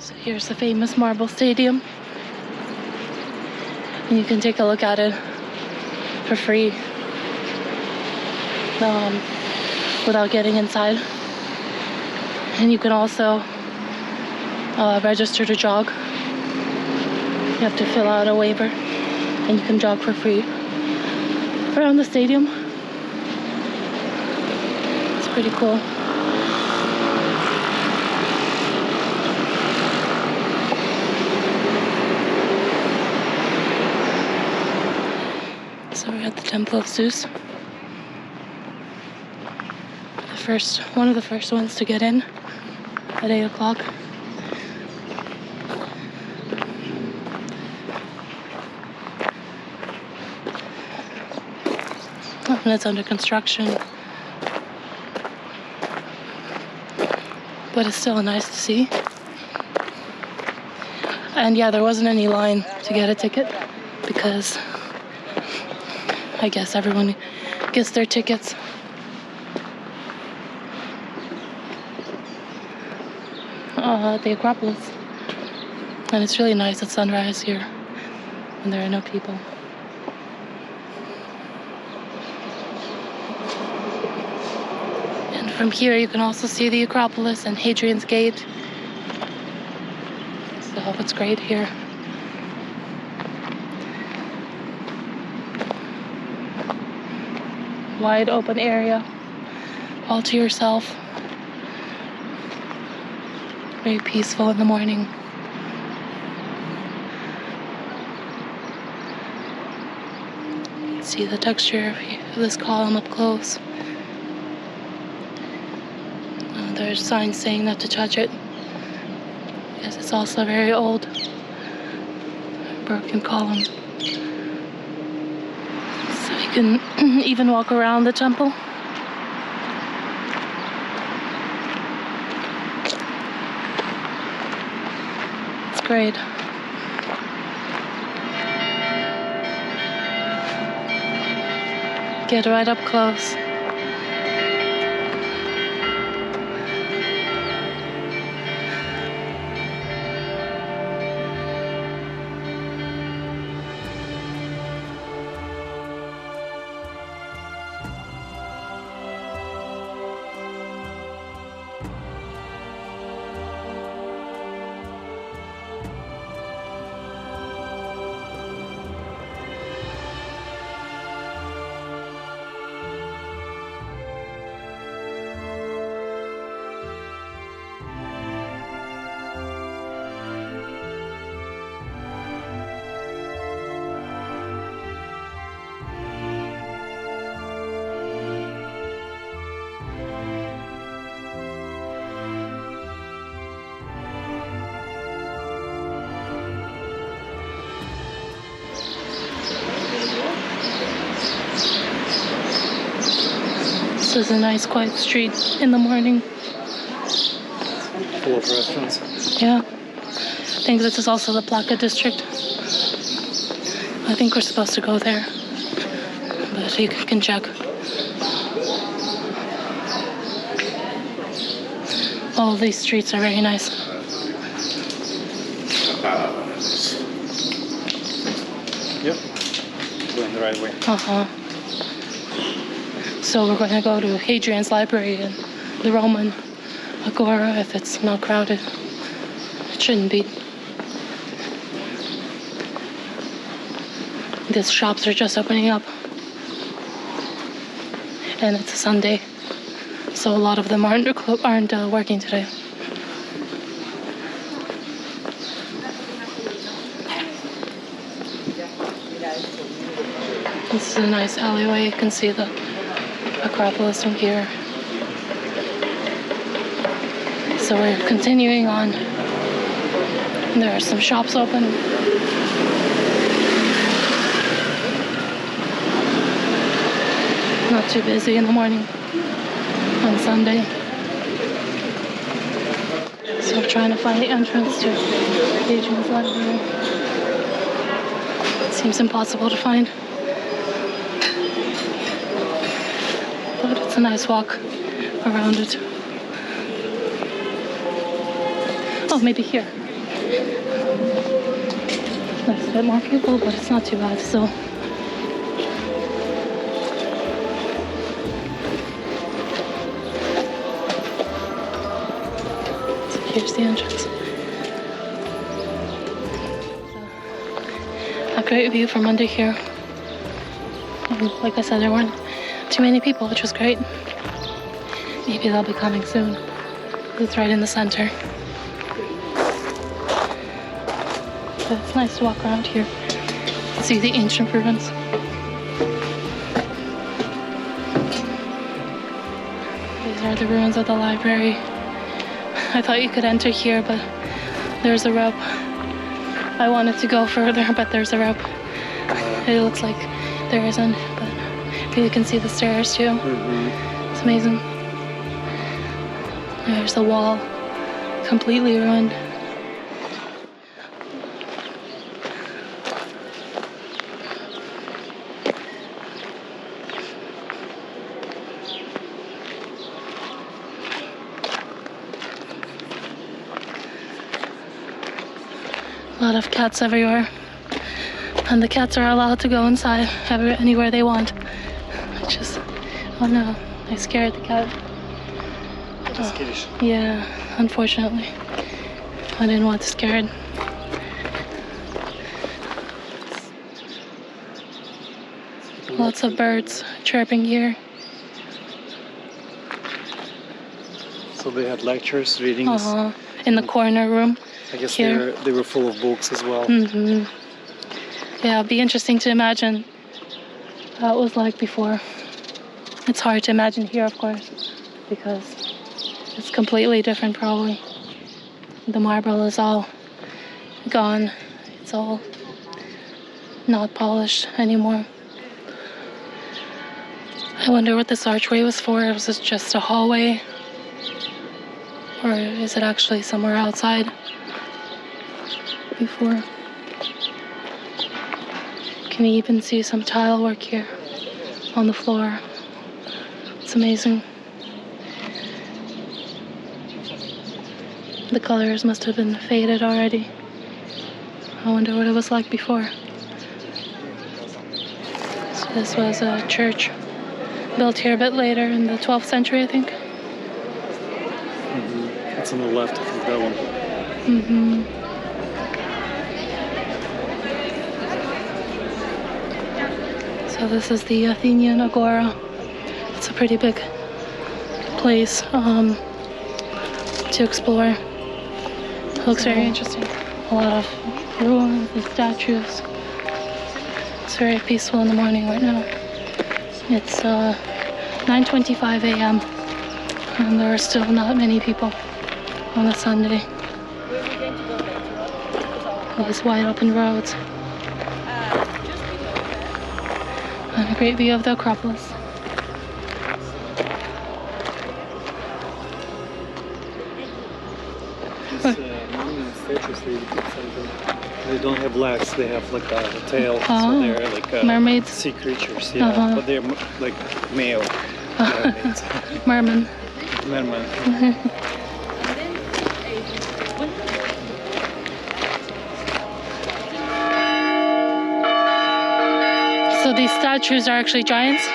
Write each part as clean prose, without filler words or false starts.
So here's the famous marble stadium. And you can take a look at it for free without getting inside. And you can also register to jog. You have to fill out a waiver and you can jog for free around the stadium. It's pretty cool. So we're at the Temple of Zeus. One of the first ones to get in at 8 o'clock. And it's under construction. But it's still nice to see. And yeah, there wasn't any line to get a ticket because I guess everyone gets their tickets. The Acropolis. And it's really nice at sunrise here when there are no people. And from here you can also see the Acropolis and Hadrian's Gate. So it's great here. Wide open area, all to yourself. Very peaceful in the morning. You can see the texture of this column up close. There's signs saying not to touch it because it's also a very old, broken column. So you can even walk around the temple. Great. Get right up close. This is a nice quiet street in the morning. Full of restaurants. Yeah. I think this is also the Plaka district. I think we're supposed to go there. But you can check. All of these streets are very nice. Yep. Going the right way. So we're going to go to Hadrian's library and the Roman Agora if it's not crowded. It shouldn't be. These shops are just opening up. And it's a Sunday. So a lot of them aren't working today. This is a nice alleyway. You can see the Acropolis from here. So we're continuing on. There are some shops open. Not too busy in the morning on Sunday. So we're trying to find the entrance to Hadrian's library. It seems impossible to find. But it's a nice walk around it. Oh, maybe here. There's a bit more people, but it's not too bad still. So here's the entrance. A great view from under here. And like I said, there weren't too many people, which was great. Maybe they'll be coming soon. It's right in the center. But it's nice to walk around here, see the ancient ruins. These are the ruins of the library. I thought you could enter here, but there's a rope. I wanted to go further, but there's a rope. It looks like there isn't, but you can see the stairs too. It's amazing. There's the wall, completely ruined. A lot of cats everywhere, and the cats are allowed to go inside anywhere they want, which is, oh no, I scared the cat. That's skittish. Yeah, unfortunately, I didn't want to scare it. Lots of birds chirping here. So they had lectures, readings. In the corner room. I guess here. they were full of books as well. Yeah, it'd be interesting to imagine how it was like before. It's hard to imagine here, of course, because it's completely different probably. The marble is all gone. It's all not polished anymore. I wonder what this archway was for. Was it just a hallway? Or is it actually somewhere outside? Before. Can you even see some tile work here on the floor? It's amazing. The colors must have been faded already. I wonder what it was like before. So this was a church built here a bit later in the 12th century, I think. It's on the left, I think, that one. So this is the Athenian Agora. It's a pretty big place to explore. It looks very interesting. A lot of ruins and statues. It's very peaceful in the morning right now. It's 9:25 a.m. and there are still not many people on a Sunday. These wide open roads. And a great view of the Acropolis. They don't have legs, they have like a tail, so they're like mermaids. Sea creatures, yeah, but they're like male mermaids. Merman. Merman. So these statues are actually giants?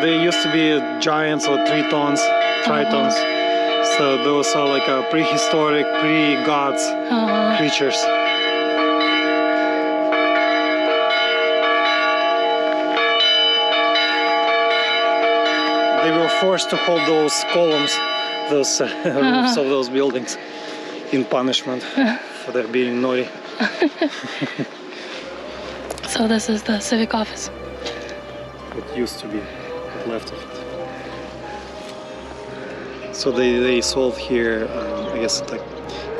They used to be giants or tritons. So those are like prehistoric, pre-gods creatures. They were forced to hold those columns, those roofs of those buildings, in punishment for their being naughty. So this is the civic office. What used to be, what left of it. So they solve here, I guess, like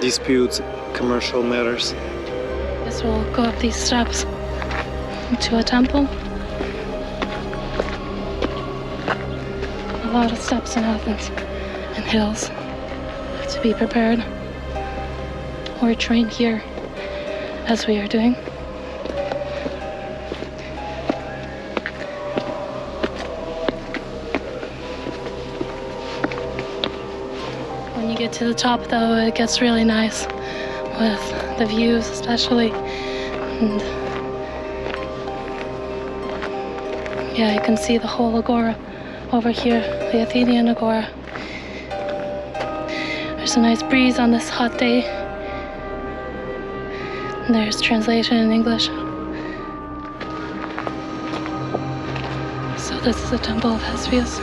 disputes, commercial matters. Guess we'll go up these steps to a temple. A lot of steps in Athens and hills to be prepared or train here as we are doing. When you get to the top though, it gets really nice with the views, especially And yeah, you can see the whole Agora over here, the Athenian Agora. There's a nice breeze on this hot day. And there's translation in English. So this is the Temple of Zeus.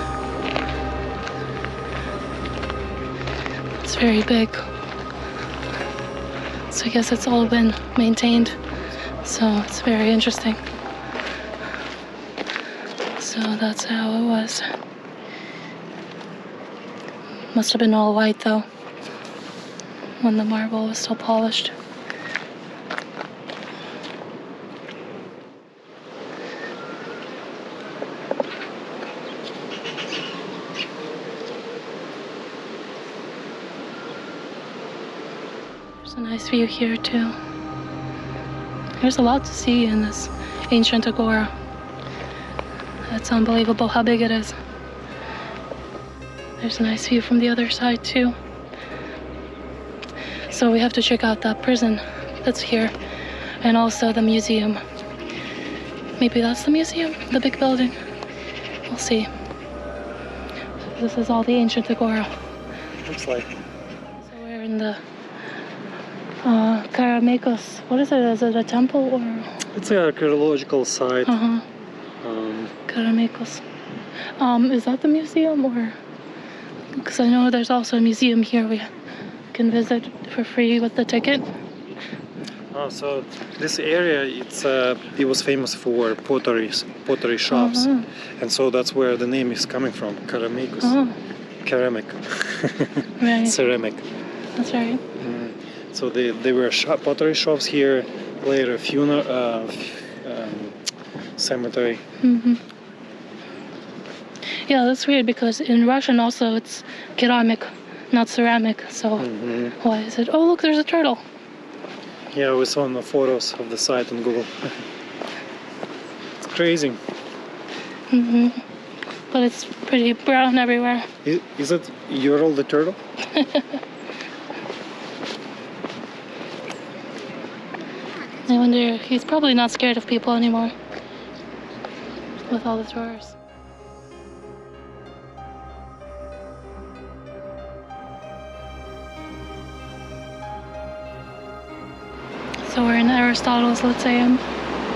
It's very big. So I guess it's all been maintained. So it's very interesting. So that's how it was. Must have been all white though, when the marble was still polished. There's a nice view here too. There's a lot to see in this ancient Agora. It's unbelievable how big it is. There's a nice view from the other side too. So we have to check out that prison that's here, and also the museum. Maybe that's the museum, the big building. We'll see. This is all the ancient Agora. Looks like. So we're in the Kerameikos. What is it? Is it a temple or? It's an archaeological site. Kerameikos. Is that the museum or? Because I know there's also a museum here we can visit for free with the ticket. Oh, so this area, it was famous for pottery shops, and so that's where the name is coming from, Kerameikos. Ceramic. Right. Ceramic. That's right. So they were pottery shops here, later funeral cemetery. Yeah, that's weird because in Russian also it's keramic, not ceramic. So why is it? Oh, look, there's a turtle. Yeah, we saw the photos of the site on Google. It's crazy. But it's pretty brown everywhere. Is it Ural the turtle? I wonder, he's probably not scared of people anymore with all the tourists. So we're in Aristotle's Lyceum,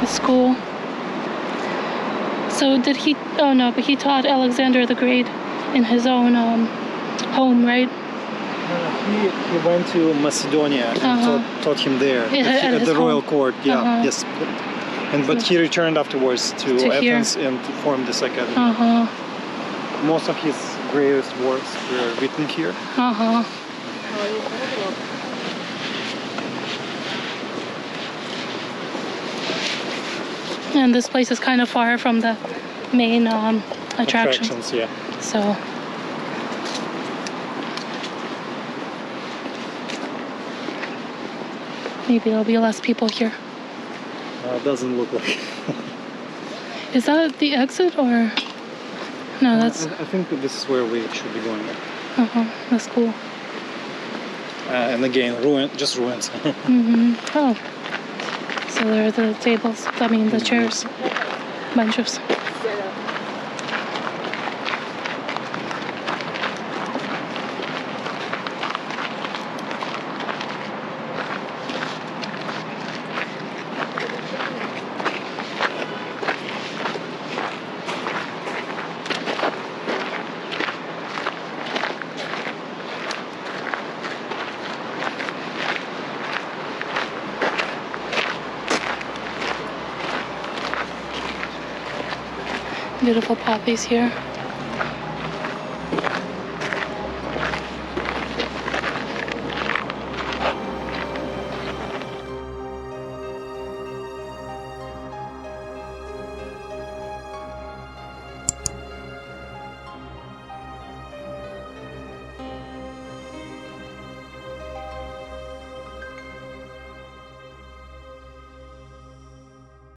the school. So did he, oh no, but he taught Alexander the Great in his own home, right? He went to Macedonia and taught him there at the royal court. Yeah, yes. But he returned afterwards to Athens and formed this academy. Most of his greatest works were written here. And this place is kind of far from the main attractions. Yeah. So maybe there'll be less people here. It doesn't look like. Is that the exit or? No, that's. I think this is where we should be going. That's cool. And again, just ruins. Oh. So there are the tables, I mean the chairs, benches. Beautiful poppies here.